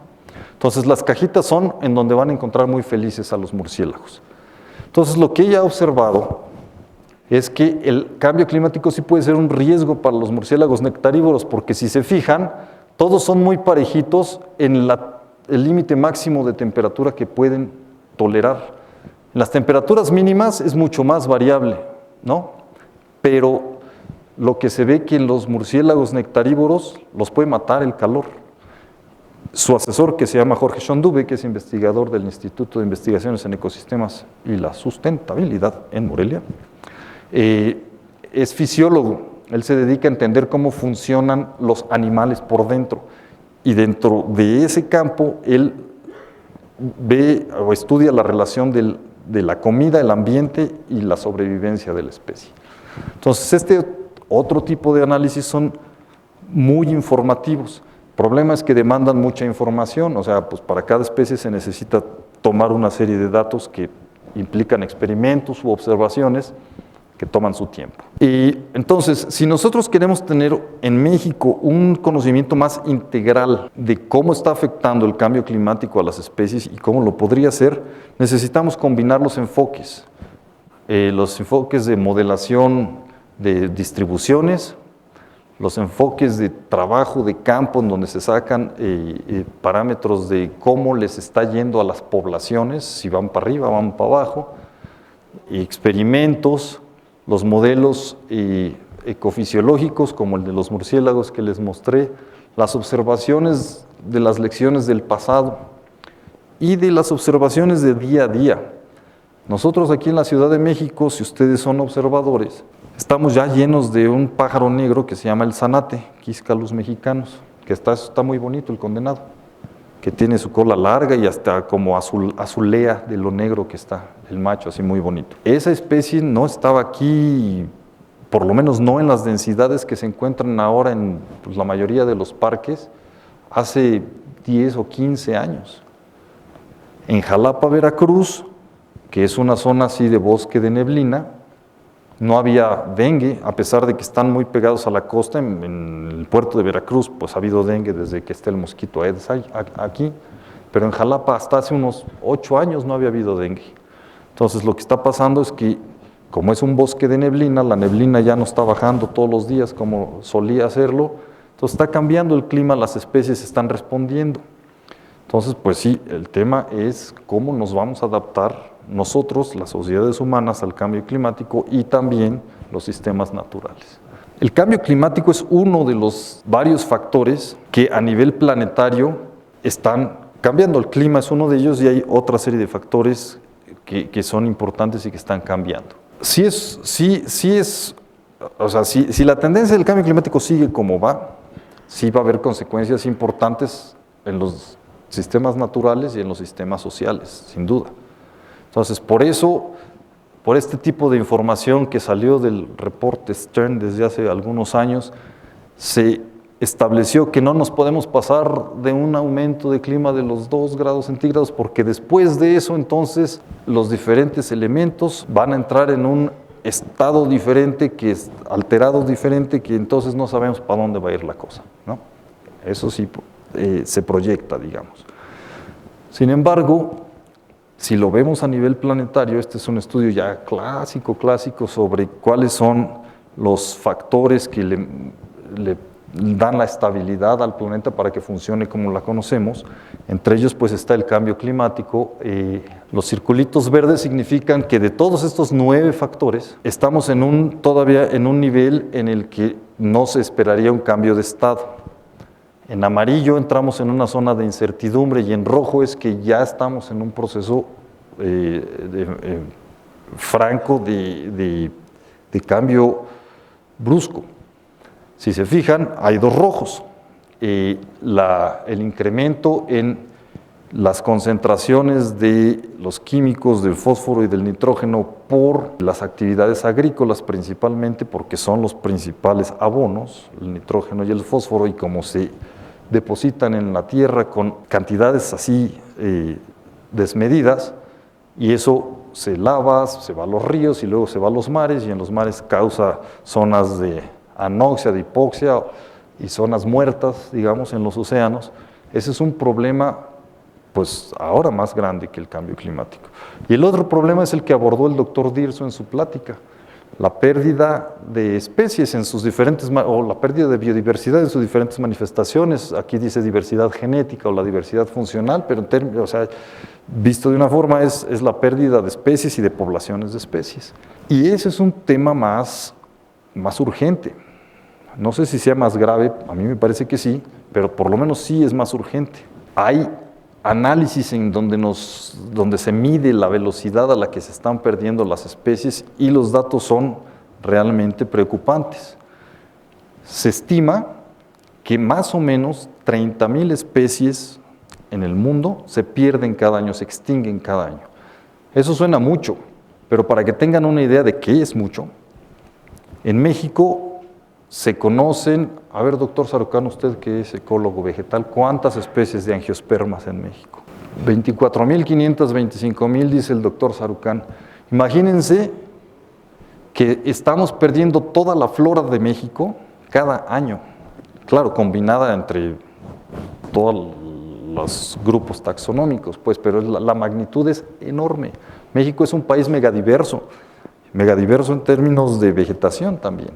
Entonces, las cajitas son en donde van a encontrar muy felices a los murciélagos. Entonces, lo que ella ha observado es que el cambio climático sí puede ser un riesgo para los murciélagos nectarívoros, porque si se fijan, todos son muy parejitos en el límite máximo de temperatura que pueden tolerar. En las temperaturas mínimas es mucho más variable, ¿no? Pero lo que se ve que en los murciélagos nectarívoros los puede matar el calor. Su asesor, que se llama Jorge Schondube, que es investigador del Instituto de Investigaciones en Ecosistemas y la Sustentabilidad en Morelia, es fisiólogo. Él se dedica a entender cómo funcionan los animales por dentro. Y dentro de ese campo, él ve o estudia la relación de la comida, el ambiente y la sobrevivencia de la especie. Entonces, este otro tipo de análisis son muy informativos. El problema es que demandan mucha información, o sea, pues para cada especie se necesita tomar una serie de datos que implican experimentos u observaciones que toman su tiempo. Y entonces, si nosotros queremos tener en México un conocimiento más integral de cómo está afectando el cambio climático a las especies y cómo lo podría hacer, necesitamos combinar los enfoques de modelación de distribuciones, los enfoques de trabajo de campo en donde se sacan parámetros de cómo les está yendo a las poblaciones, si van para arriba, van para abajo, y experimentos, los modelos ecofisiológicos como el de los murciélagos que les mostré, las observaciones de las lecciones del pasado y de las observaciones de día a día. Nosotros aquí en la Ciudad de México, si ustedes son observadores, estamos ya llenos de un pájaro negro que se llama el zanate, Quiscalus mexicanus, que está muy bonito el condenado, que tiene su cola larga y hasta como azulea de lo negro que está, el macho, así muy bonito. Esa especie no estaba aquí, por lo menos no en las densidades que se encuentran ahora en pues, la mayoría de los parques, hace 10 o 15 años. En Jalapa, Veracruz, que es una zona así de bosque de neblina, no había dengue, a pesar de que están muy pegados a la costa. En el puerto de Veracruz pues ha habido dengue desde que está el mosquito Aedes aquí, pero en Jalapa hasta hace unos 8 años no había habido dengue. Entonces lo que está pasando es que, como es un bosque de neblina, la neblina ya no está bajando todos los días como solía hacerlo, entonces está cambiando el clima, las especies están respondiendo. Entonces, pues sí, el tema es cómo nos vamos a adaptar nosotros, las sociedades humanas, al cambio climático y también los sistemas naturales. El cambio climático es uno de los varios factores que a nivel planetario están cambiando. El clima es uno de ellos y hay otra serie de factores que son importantes y que están cambiando. Si la tendencia del cambio climático sigue como va, sí va a haber consecuencias importantes en los sistemas naturales y en los sistemas sociales, sin duda. Entonces, por eso, por este tipo de información que salió del reporte Stern desde hace algunos años, se estableció que no nos podemos pasar de un aumento de clima de los 2 grados centígrados, porque después de eso, entonces, los diferentes elementos van a entrar en un estado diferente, que es alterado diferente, que entonces no sabemos para dónde va a ir la cosa, ¿no? Eso sí se proyecta, digamos. Sin embargo, si lo vemos a nivel planetario, este es un estudio ya clásico sobre cuáles son los factores que le dan la estabilidad al planeta para que funcione como la conocemos. Entre ellos pues está el cambio climático. Los circulitos verdes significan que de todos estos 9 factores estamos todavía en un nivel en el que no se esperaría un cambio de estado. En amarillo entramos en una zona de incertidumbre y en rojo es que ya estamos en un proceso franco de cambio brusco. Si se fijan, hay 2 rojos. El incremento en las concentraciones de los químicos del fósforo y del nitrógeno por las actividades agrícolas principalmente, porque son los principales abonos, el nitrógeno y el fósforo, y como se depositan en la tierra con cantidades así desmedidas, y eso se lava, se va a los ríos y luego se va a los mares, y en los mares causa zonas de anoxia, de hipoxia y zonas muertas, digamos, en los océanos. Ese es un problema, pues ahora más grande que el cambio climático. Y el otro problema es el que abordó el doctor Dirso en su plática: la pérdida de especies en sus diferentes, o la pérdida de biodiversidad en sus diferentes manifestaciones. Aquí dice diversidad genética o la diversidad funcional, pero visto de una forma es la pérdida de especies y de poblaciones de especies. Y ese es un tema más urgente. No sé si sea más grave, a mí me parece que sí, pero por lo menos sí es más urgente. Hay análisis en donde se mide la velocidad a la que se están perdiendo las especies y los datos son realmente preocupantes. Se estima que más o menos 30,000 especies en el mundo se pierden cada año, se extinguen cada año. Eso suena mucho, pero para que tengan una idea de qué es mucho, en México se conocen, a ver, doctor Sarucán, usted que es ecólogo vegetal, ¿cuántas especies de angiospermas en México? 24,500, 25,000, dice el doctor Sarucán. Imagínense que estamos perdiendo toda la flora de México cada año. Claro, combinada entre todos los grupos taxonómicos, pues, pero la magnitud es enorme. México es un país megadiverso en términos de vegetación también.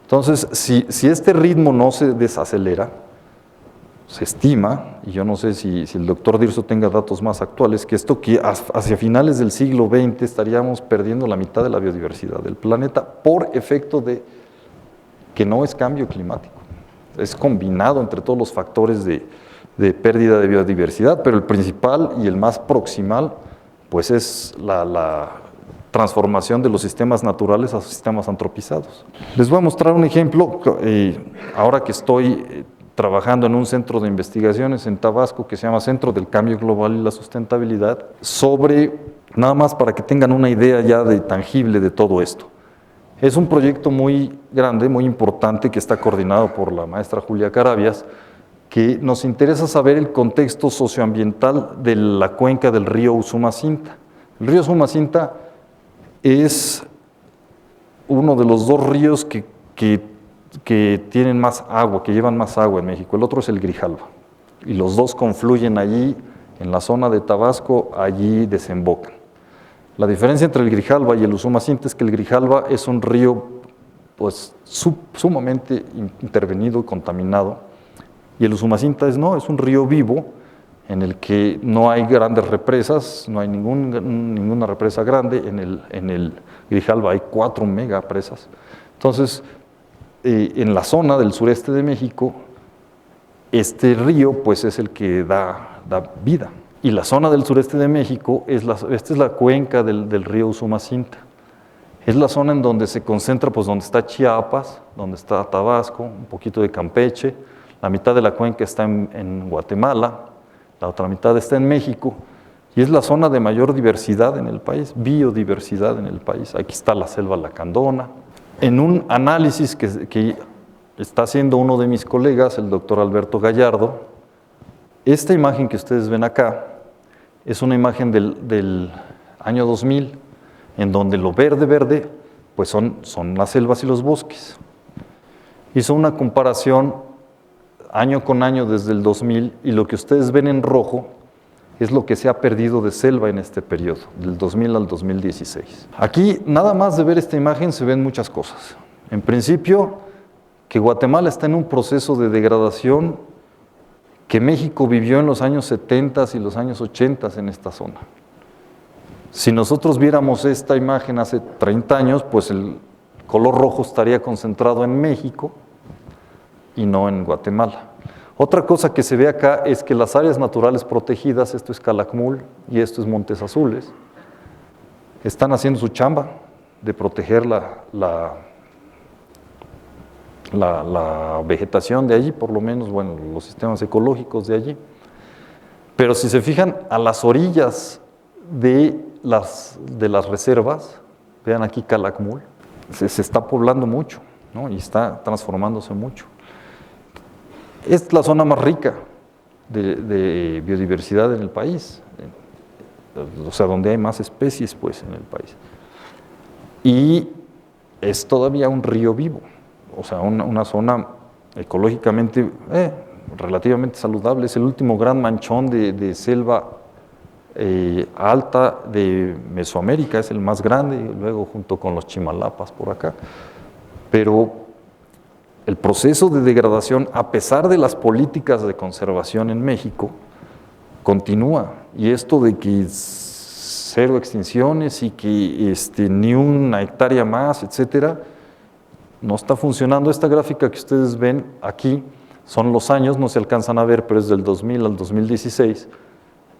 Entonces, si este ritmo no se desacelera, se estima, y yo no sé si el doctor Dirso tenga datos más actuales, que hacia finales del siglo XX estaríamos perdiendo la mitad de la biodiversidad del planeta por efecto de que no es cambio climático. Es combinado entre todos los factores de pérdida de biodiversidad, pero el principal y el más proximal pues es la transformación de los sistemas naturales a sistemas antropizados. Les voy a mostrar un ejemplo, ahora que estoy trabajando en un centro de investigaciones en Tabasco que se llama Centro del Cambio Global y la Sustentabilidad, nada más para que tengan una idea ya tangible de todo esto. Es un proyecto muy grande, muy importante, que está coordinado por la maestra Julia Carabias, que nos interesa saber el contexto socioambiental de la cuenca del río Usumacinta. El río Usumacinta es uno de los dos ríos que tienen más agua, que llevan más agua en México. El otro es el Grijalva. Y los dos confluyen allí, en la zona de Tabasco, allí desembocan. La diferencia entre el Grijalva y el Usumacinta es que el Grijalva es un río pues, sumamente intervenido y contaminado, y el Usumacinta es un río vivo en el que no hay grandes represas, no hay ninguna represa grande. En el Grijalva hay 4 megapresas. Entonces, en la zona del sureste de México, este río pues, es el que da vida. Y la zona del sureste de México, esta es la cuenca del río Usumacinta. Es la zona en donde se concentra, pues donde está Chiapas, donde está Tabasco, un poquito de Campeche. La mitad de la cuenca está en Guatemala, la otra mitad está en México. Y es la zona de mayor diversidad en el país, biodiversidad en el país. Aquí está la selva lacandona. En un análisis que está haciendo uno de mis colegas, el doctor Alberto Gallardo, esta imagen que ustedes ven acá es una imagen del año 2000, en donde lo verde, pues son las selvas y los bosques. Hizo una comparación año con año desde el 2000, y lo que ustedes ven en rojo es lo que se ha perdido de selva en este periodo, del 2000 al 2016. Aquí, nada más de ver esta imagen, se ven muchas cosas. En principio, que Guatemala está en un proceso de degradación que México vivió en los años 70 y los años 80 en esta zona. Si nosotros viéramos esta imagen hace 30 años, pues el color rojo estaría concentrado en México y no en Guatemala. Otra cosa que se ve acá es que las áreas naturales protegidas, esto es Calakmul y esto es Montes Azules, están haciendo su chamba de proteger la vegetación de allí, por lo menos, bueno, los sistemas ecológicos de allí. Pero si se fijan a las orillas de las reservas, vean aquí Calakmul, se está poblando mucho, ¿no? Y está transformándose mucho. Es la zona más rica de biodiversidad en el país, o sea, donde hay más especies pues, en el país. Y es todavía un río vivo, o sea, una zona ecológicamente relativamente saludable. Es el último gran manchón de selva alta de Mesoamérica, es el más grande, luego junto con los Chimalapas por acá. Pero el proceso de degradación, a pesar de las políticas de conservación en México, continúa. Y esto de que 0 extinciones y que ni una hectárea más, etcétera, no está funcionando. Esta gráfica que ustedes ven aquí son los años, no se alcanzan a ver, pero es del 2000 al 2016,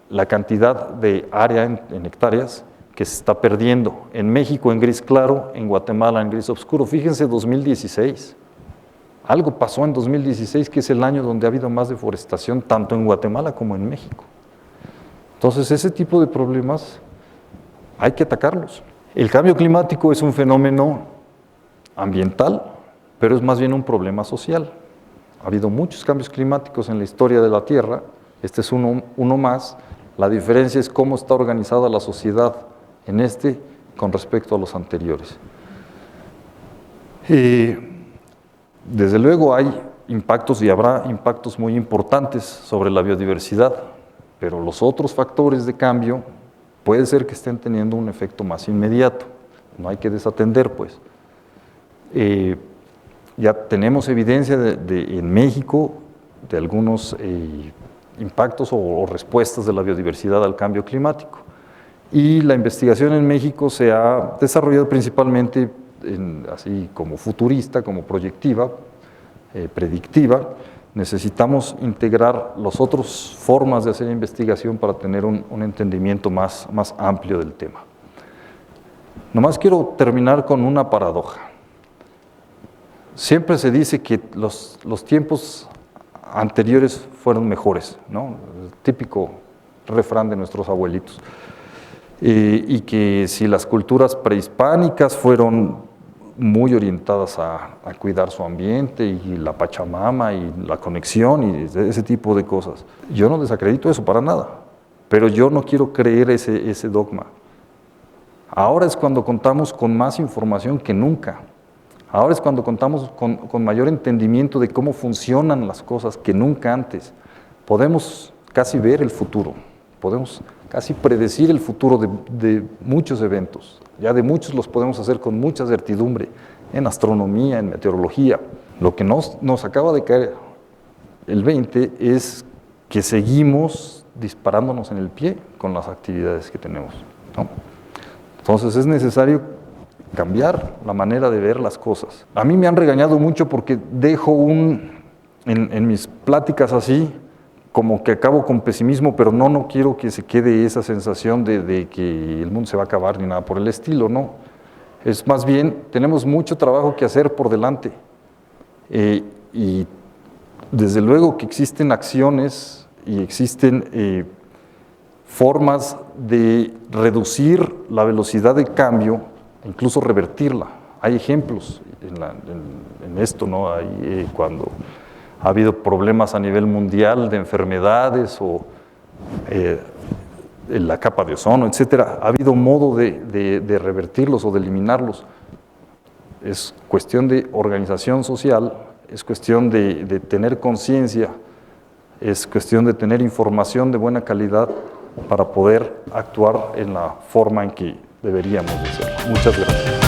la cantidad de área en hectáreas que se está perdiendo. En México en gris claro, en Guatemala en gris oscuro. Fíjense, 2016. Algo pasó en 2016, que es el año donde ha habido más deforestación, tanto en Guatemala como en México. Entonces, ese tipo de problemas hay que atacarlos. El cambio climático es un fenómeno ambiental, pero es más bien un problema social. Ha habido muchos cambios climáticos en la historia de la Tierra, este es uno más. La diferencia es cómo está organizada la sociedad en con respecto a los anteriores. Desde luego hay impactos y habrá impactos muy importantes sobre la biodiversidad, pero los otros factores de cambio puede ser que estén teniendo un efecto más inmediato, no hay que desatender pues. Ya tenemos evidencia en México de algunos impactos o respuestas de la biodiversidad al cambio climático, y la investigación en México se ha desarrollado principalmente así como futurista, como proyectiva, predictiva. Necesitamos integrar las otras formas de hacer investigación para tener un entendimiento más amplio del tema. Nomás quiero terminar con una paradoja. Siempre se dice que los tiempos anteriores fueron mejores, ¿no? El típico refrán de nuestros abuelitos. Y que si las culturas prehispánicas fueron muy orientadas a cuidar su ambiente y la Pachamama y la conexión y ese tipo de cosas. Yo no desacredito eso para nada, pero yo no quiero creer ese dogma. Ahora es cuando contamos con más información que nunca. Ahora es cuando contamos con mayor entendimiento de cómo funcionan las cosas que nunca antes. Podemos casi ver el futuro, podemos casi predecir el futuro de muchos eventos. Ya de muchos los podemos hacer con mucha certidumbre, en astronomía, en meteorología. Lo que nos acaba de caer el 20 es que seguimos disparándonos en el pie con las actividades que tenemos, ¿no? Entonces es necesario cambiar la manera de ver las cosas. A mí me han regañado mucho porque dejo en mis pláticas así, como que acabo con pesimismo, pero no quiero que se quede esa sensación de que el mundo se va a acabar ni nada por el estilo, no. Es más bien, tenemos mucho trabajo que hacer por delante. Y desde luego que existen acciones y existen formas de reducir la velocidad de cambio, incluso revertirla. Hay ejemplos en esto, ¿no? Hay, cuando ha habido problemas a nivel mundial de enfermedades o la capa de ozono, etcétera, ha habido modo de revertirlos o de eliminarlos. Es cuestión de organización social, es cuestión de tener conciencia, es cuestión de tener información de buena calidad para poder actuar en la forma en que deberíamos de ser. Muchas gracias.